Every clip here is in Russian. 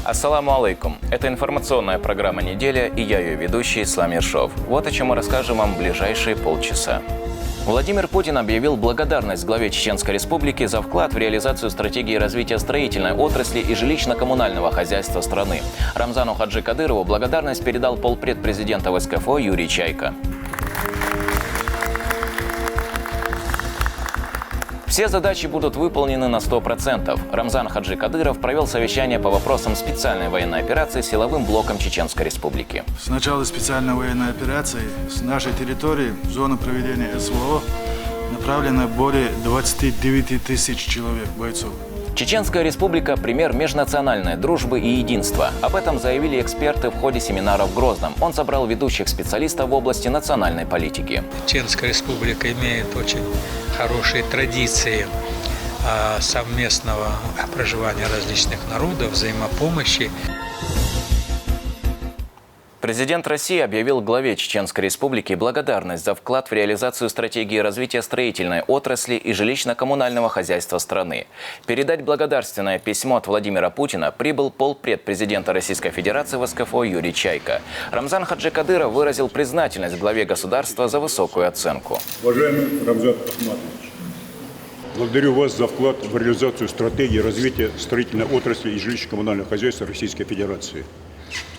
Ассаламу алейкум. Это информационная программа «Неделя» и я ее ведущий Ислам Ершов. Вот о чем мы расскажем вам в ближайшие полчаса. Владимир Путин объявил благодарность главе Чеченской Республики за вклад в реализацию стратегии развития строительной отрасли и жилищно-коммунального хозяйства страны. Рамзану Хаджи Кадырову благодарность передал полпред президента ВСКФО Юрий Чайка. Все задачи будут выполнены на 100%. Рамзан Хаджи Кадыров провел совещание по вопросам специальной военной операции с силовым блоком Чеченской Республики. С начала специальной военной операции с нашей территории в зону проведения СВО направлено более 29 тысяч человек, бойцов. Чеченская Республика – пример межнациональной дружбы и единства. Об этом заявили эксперты в ходе семинара в Грозном. Он собрал ведущих специалистов в области национальной политики. Чеченская Республика имеет очень хорошие традиции совместного проживания различных народов, взаимопомощи. Президент России объявил главе Чеченской Республики благодарность за вклад в реализацию стратегии развития строительной отрасли и жилищно-коммунального хозяйства страны. Передать благодарственное письмо от Владимира Путина прибыл полпред президента Российской Федерации ВСКФО Юрий Чайка. Рамзан Хаджи Кадыров выразил признательность главе государства за высокую оценку. Уважаемый Рамзан Ахматович, благодарю вас за вклад в реализацию стратегии развития строительной отрасли и жилищно-коммунального хозяйства Российской Федерации.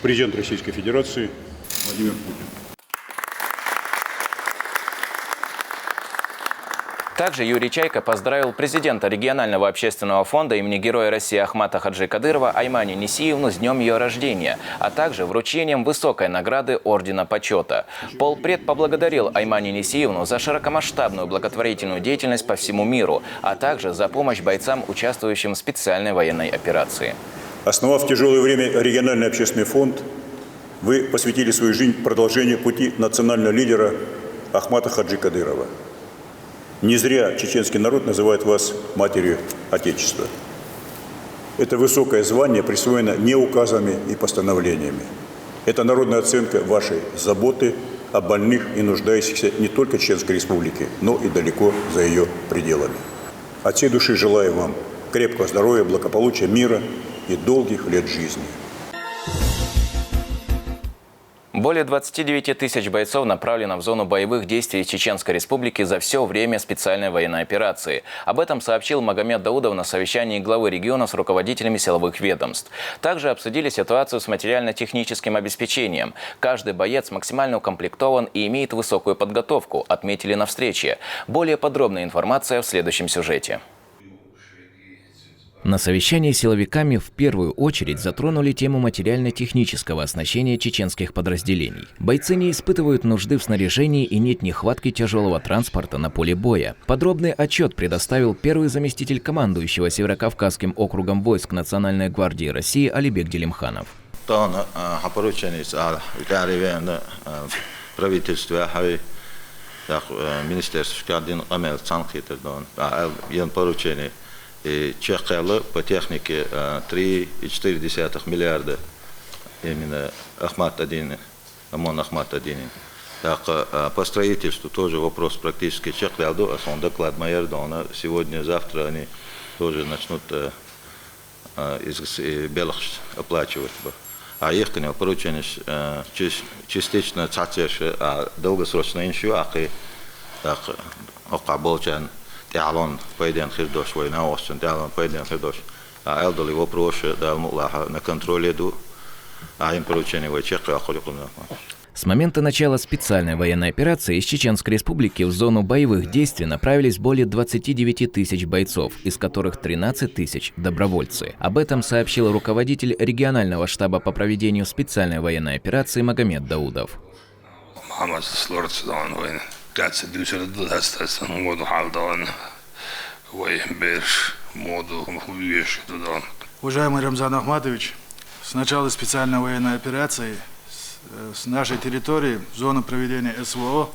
Президент Российской Федерации Владимир Путин. Также Юрий Чайка поздравил президента регионального общественного фонда имени Героя России Ахмата Хаджи Кадырова Аймани Несиевну с днем ее рождения, а также вручением высокой награды Ордена Почета. Полпред поблагодарил Аймани Несиевну за широкомасштабную благотворительную деятельность по всему миру, а также за помощь бойцам, участвующим в специальной военной операции. Основав в тяжелое время региональный общественный фонд, вы посвятили свою жизнь продолжению пути национального лидера Ахмата Хаджи Кадырова. Не зря чеченский народ называет вас матерью Отечества. Это высокое звание присвоено не указами и постановлениями. Это народная оценка вашей заботы о больных и нуждающихся не только Чеченской Республики, но и далеко за ее пределами. От всей души желаю вам крепкого здоровья, благополучия, мира и долгих лет жизни. Более 29 тысяч бойцов направлено в зону боевых действий Чеченской Республики за все время специальной военной операции. Об этом сообщил Магомед Даудов на совещании главы региона с руководителями силовых ведомств. Также обсудили ситуацию с материально-техническим обеспечением. Каждый боец максимально укомплектован и имеет высокую подготовку, отметили на встрече. Более подробная информация в следующем сюжете. На совещании с силовиками в первую очередь затронули тему материально-технического оснащения чеченских подразделений. Бойцы не испытывают нужды в снаряжении и нет нехватки тяжелого транспорта на поле боя. Подробный отчет предоставил первый заместитель командующего Северокавказским округом войск Национальной гвардии России Алибек Делимханов. Чехалы по технике 3,4 миллиарда именно Ахмат-1, ОМОН Ахмат-1. По строительству тоже вопрос практически чехлялду, а сон доклад Майердона. Сегодня-завтра они тоже начнут из белых оплачивать. А их, конечно, поручение частично цацерши, а долгосрочно еще, так, окаболчан. Тялон пойдем хирдош война остров, тялон пойдем хирдош. А элдоли вопросы да мулаха на контроле ду, а им поручение вы чехли охотникам. С момента начала специальной военной операции из Чеченской Республики в зону боевых действий направились более 29 тысяч бойцов, из которых 13 тысяч – добровольцы. Об этом сообщил руководитель регионального штаба по проведению специальной военной операции Магомед Даудов. Уважаемый Рамзан Ахматович, с начала специальной военной операции с нашей территории в зону проведения СВО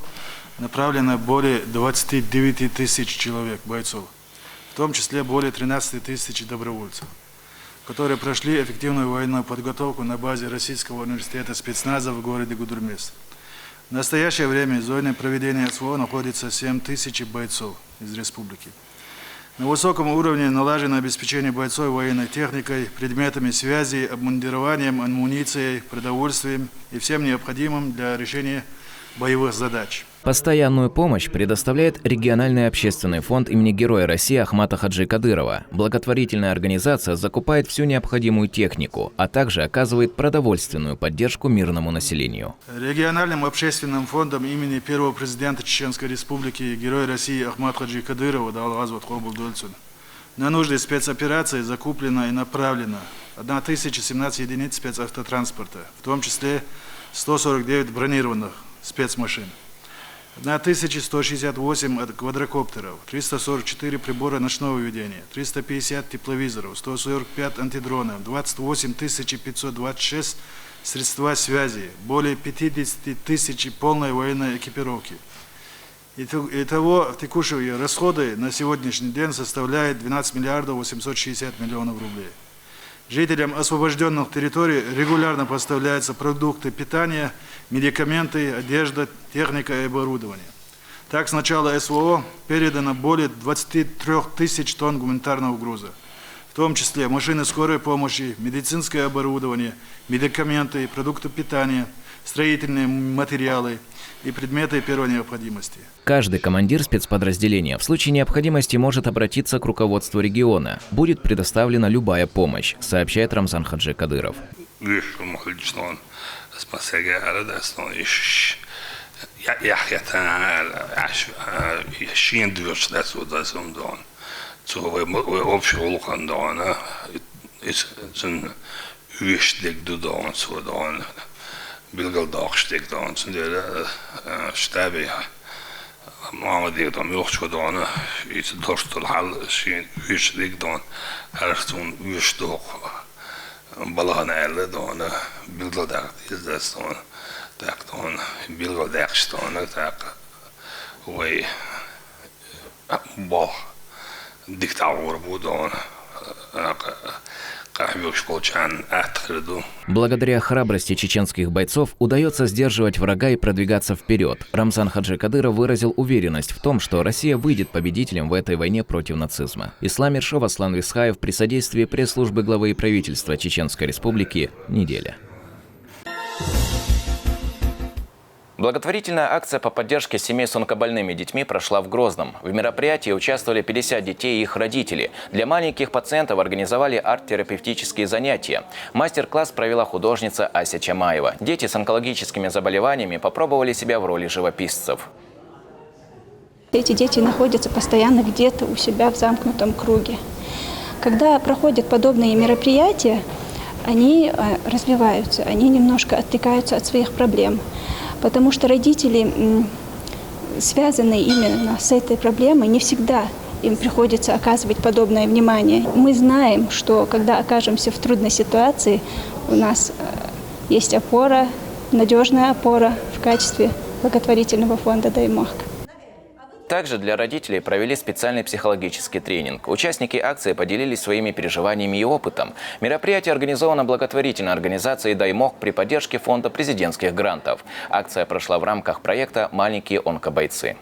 направлено более 29 тысяч человек, бойцов, в том числе более 13 тысяч добровольцев, которые прошли эффективную военную подготовку на базе Российского университета спецназа в городе Гудермес. В настоящее время в зоне проведения СВО находится 7 тысяч бойцов из республики. На высоком уровне налажено обеспечение бойцов военной техникой, предметами связи, обмундированием, амуницией, продовольствием и всем необходимым для решения боевых задач. Постоянную помощь предоставляет региональный общественный фонд имени Героя России Ахмата Хаджи Кадырова. Благотворительная организация закупает всю необходимую технику, а также оказывает продовольственную поддержку мирному населению. Региональным общественным фондом имени первого президента Чеченской Республики Героя России Ахмата Хаджи Кадырова на нужды спецоперации закуплено и направлено 1017 единиц спецавтотранспорта, в том числе 149 бронированных спецмашин, 1168 квадрокоптеров, 344 прибора ночного видения, 350 тепловизоров, 145 антидронов, 28 526 средства связи, более 50 тысяч полной военной экипировки. Итого текущие расходы на сегодняшний день составляют 12 миллиардов 860 миллионов рублей. Жителям освобожденных территорий регулярно поставляются продукты питания, медикаменты, одежда, техника и оборудование. Так, с начала СВО передано более 23 тысяч тонн гуманитарного груза, в том числе машины скорой помощи, медицинское оборудование, медикаменты, продукты питания, строительные материалы и предметы первой необходимости. Каждый командир спецподразделения в случае необходимости может обратиться к руководству региона. Будет предоставлена любая помощь, сообщает Рамзан Хаджи Кадыров. Bilgaldagstik dan, så det stäbbi. Mamma det de gjort dan, i torstal hal sin vislik dan. Här stod vistok. Balahan eller dan, bilgaldag det dan. Tak dan, bilgaldagstan tak. Oj. Ba. Diktator budan. Благодаря храбрости чеченских бойцов удается сдерживать врага и продвигаться вперед. Рамзан Хаджи Кадыров выразил уверенность в том, что Россия выйдет победителем в этой войне против нацизма. Ислам Ершов, Аслан Висхаев при содействии пресс-службы главы и правительства Чеченской Республики. Неделя. Благотворительная акция по поддержке семей с онкобольными детьми прошла в Грозном. В мероприятии участвовали 50 детей и их родители. Для маленьких пациентов организовали арт-терапевтические занятия. Мастер-класс провела художница Ася Чамаева. Дети с онкологическими заболеваниями попробовали себя в роли живописцев. Эти дети находятся постоянно где-то у себя в замкнутом круге. Когда проходят подобные мероприятия, они развиваются, они немножко отвлекаются от своих проблем. Потому что родители, связанные именно с этой проблемой, не всегда им приходится оказывать подобное внимание. Мы знаем, что когда окажемся в трудной ситуации, у нас есть опора, надежная опора в качестве благотворительного фонда «Даймок». Также для родителей провели специальный психологический тренинг. Участники акции поделились своими переживаниями и опытом. Мероприятие организовано благотворительной организацией «Даймок» при поддержке фонда президентских грантов. Акция прошла в рамках проекта «Маленькие онкобойцы».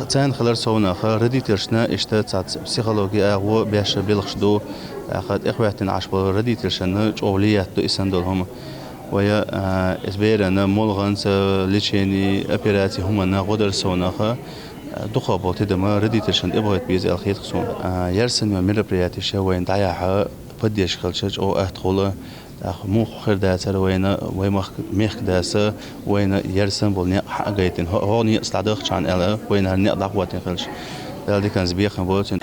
تان خلال سونا رديترشنا اشتات پسیخولوژی و بیش بیلخش دو أخذ إخواتنا عشبال رديترشنا أوليات دو إسندلهم ويا إسبيرنا ملغنس ليشيني أبيراتي هم نقدر سونا خا دخابات دما رديترشن إبغت بيز الخيط خصون يرسن ومربريات الشوين ضيعها بديش خلشج أو أدخله مو خير داسر وين مخ داسر وين يرسم بولني حاجتين هوني استعداخ عن ألا وين هني ضعواتين خلش ده كان زبيخن بولتين.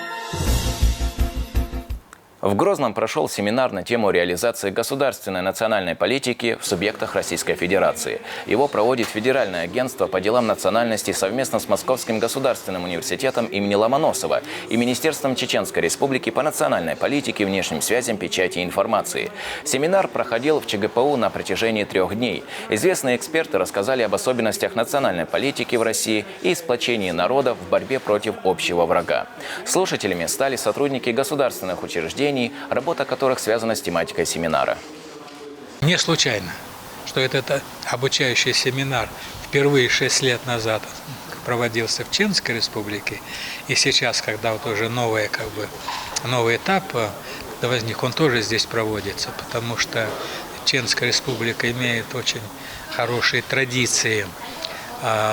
В Грозном прошел семинар на тему реализации государственной национальной политики в субъектах Российской Федерации. Его проводит Федеральное агентство по делам национальностей совместно с Московским государственным университетом имени Ломоносова и Министерством Чеченской Республики по национальной политике, внешним связям, печати и информации. Семинар проходил в ЧГПУ на протяжении 3 дней. Известные эксперты рассказали об особенностях национальной политики в России и сплочении народов в борьбе против общего врага. Слушателями стали сотрудники государственных учреждений, работа которых связана с тематикой семинара. Не случайно, что этот обучающий семинар впервые 6 лет назад проводился в Чеченской Республике, и сейчас, когда вот уже новый этап возник, он тоже здесь проводится, потому что Чеченская Республика имеет очень хорошие традиции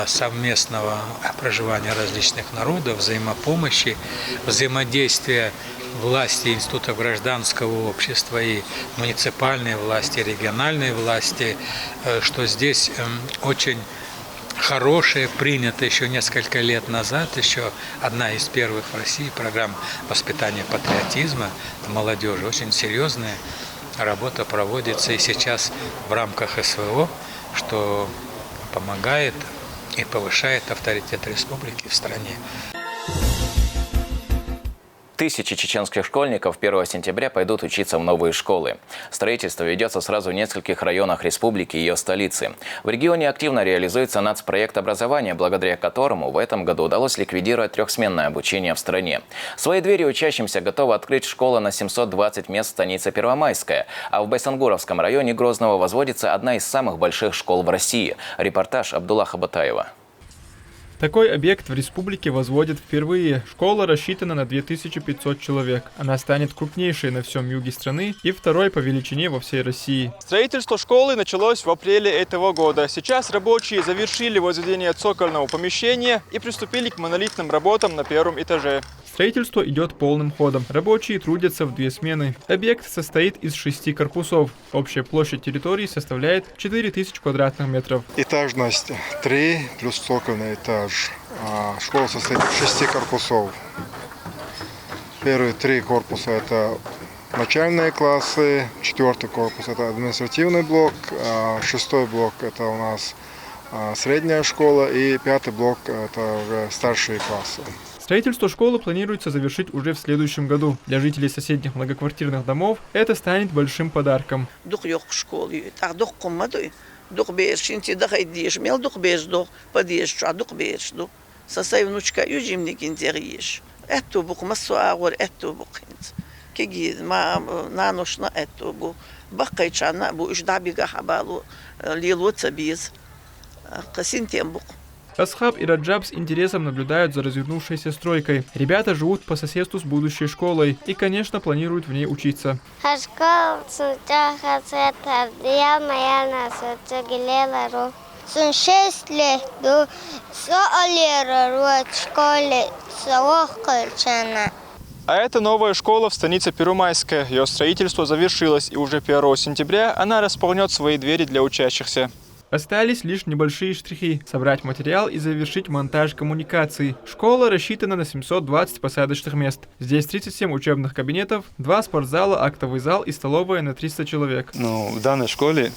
совместного проживания различных народов, взаимопомощи, взаимодействия власти, институтов гражданского общества и муниципальной власти, региональной власти, что здесь очень хорошее, принято еще несколько лет назад, еще одна из первых в России программ воспитания патриотизма молодежи. Очень серьезная работа проводится и сейчас в рамках СВО, что помогает и повышает авторитет республики в стране. Тысячи чеченских школьников 1 сентября пойдут учиться в новые школы. Строительство ведется сразу в нескольких районах республики и ее столицы. В регионе активно реализуется нацпроект образования, благодаря которому в этом году удалось ликвидировать трехсменное обучение в стране. Свои двери учащимся готова открыть школа на 720 мест в станице Первомайская. А в Байсангуровском районе Грозного возводится одна из самых больших школ в России. Репортаж Абдуллаха Батаева. Такой объект в республике возводят впервые. Школа рассчитана на 2500 человек. Она станет крупнейшей на всем юге страны и второй по величине во всей России. Строительство школы началось в апреле этого года. Сейчас рабочие завершили возведение цокольного помещения и приступили к монолитным работам на первом этаже. Строительство идет полным ходом. Рабочие трудятся в 2 смены. Объект состоит из 6 корпусов. Общая площадь территории составляет 4000 квадратных метров. Этажность 3 плюс цокольный этаж. Школа состоит из 6 корпусов. Первые 3 корпуса – это начальные классы, 4-й корпус – это административный блок, 6-й блок – это у нас средняя школа и 5-й блок – это уже старшие классы. Строительство школы планируется завершить уже в следующем году. Для жителей соседних многоквартирных домов это станет большим подарком. Асхаб и Раджаб с интересом наблюдают за развернувшейся стройкой. Ребята живут по соседству с будущей школой и, конечно, планируют в ней учиться. А это новая школа в станице Первомайская. Ее строительство завершилось, и уже 1 сентября она распахнет свои двери для учащихся. Остались лишь небольшие штрихи – собрать материал и завершить монтаж коммуникаций. Школа рассчитана на 720 посадочных мест. Здесь 37 учебных кабинетов, 2 спортзала, актовый зал и столовая на 300 человек. В данной школе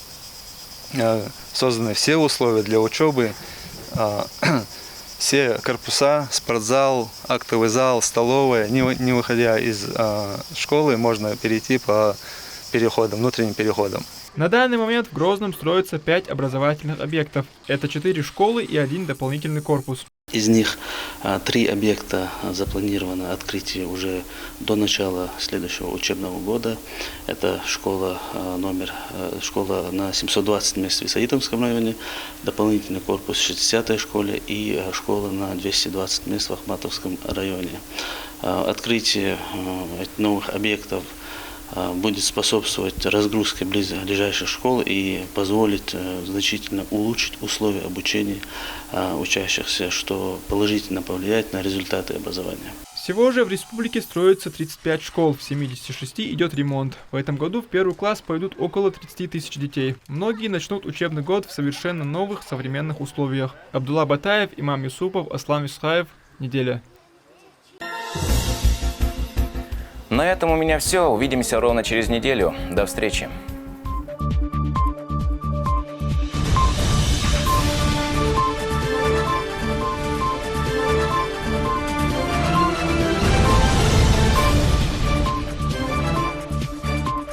созданы все условия для учебы. Все корпуса, спортзал, актовый зал, столовая, не выходя из школы, можно перейти по переходам, внутренним переходам. На данный момент в Грозном строится 5 образовательных объектов. Это 4 школы и 1 дополнительный корпус. Из них 3 объекта запланировано открытие уже до начала следующего учебного года. Это школа на 720 мест в Исаитовском районе, дополнительный корпус в 60-й школе и школа на 220 мест в Ахматовском районе. Открытие новых объектов будет способствовать разгрузке ближайших школ и позволит значительно улучшить условия обучения учащихся, что положительно повлияет на результаты образования. Всего же в республике строится 35 школ, в 76 идет ремонт. В этом году в 1 класс пойдут около 30 тысяч детей. Многие начнут учебный год в совершенно новых современных условиях. Абдулла Батаев, Имам Юсупов, Аслан Исхаев. Неделя. На этом у меня все. Увидимся ровно через неделю. До встречи.